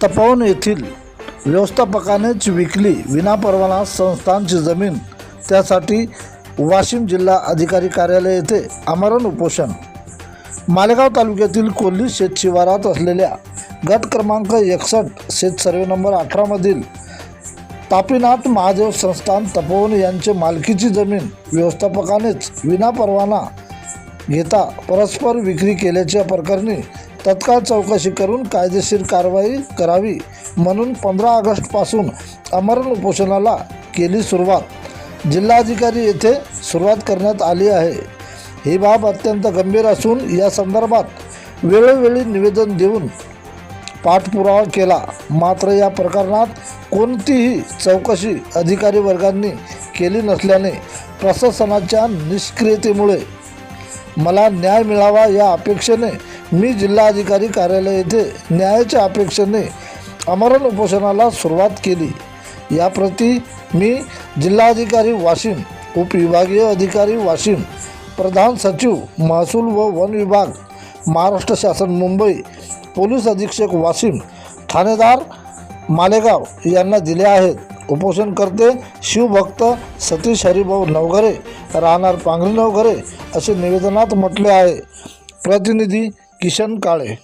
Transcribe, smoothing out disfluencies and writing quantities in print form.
तपोवन येथील व्यवस्थापकानेच विकली विनापरवाना संस्थांची जमीन। त्यासाठी वाशिम जिल्हा अधिकारी कार्यालय येथे आमरण उपोषण। मालेगाव तालुक्यातील कोल्ही शेत शिवारात असलेल्या गट क्रमांक 61 शेत सर्वे नंबर 18 मधील तापीनाथ महादेव संस्थान तपोवन यांचे मालकीची जमीन व्यवस्थापकानेच विनापरवाना घेता परस्पर विक्री केल्याच्या प्रकरणी तत्काळ चौकशी करून कायदेशीर कारवाई करावी म्हणून 15 ऑगस्टपासून आमरण उपोषणाला केली सुरुवात। जिल्हाधिकारी येथे सुरुवात करण्यात आली आहे। ही बाब अत्यंत गंभीर असून या संदर्भात वेळोवेळी निवेदन देऊन पाठपुरावा केला, मात्र या प्रकरणात कोणतीही चौकशी अधिकारी वर्गांनी केली नसल्याने प्रशासनाच्या निष्क्रियतेमुळे मला न्याय मिळावा या अपेक्षेने मी जिल्हाधिकारी कार्यालय येथे न्यायाच्या अपेक्षेने आमरण उपोषणाला सुरुवात केली। याप्रती मी जिल्हाधिकारी वाशिम, उपविभागीय अधिकारी वाशिम, प्रधान सचिव महसूल व वन विभाग महाराष्ट्र शासन मुंबई, पोलीस अधीक्षक वाशिम, ठाणेदार मालेगाव यांना दिले आहेत। उपोषणकर्ते शिवभक्त सतीश हरिभाऊ नवघरे, राहणार पांगरी नवघरे असे निवेदनात म्हटले आहे। प्रतिनिधी किशन काळे।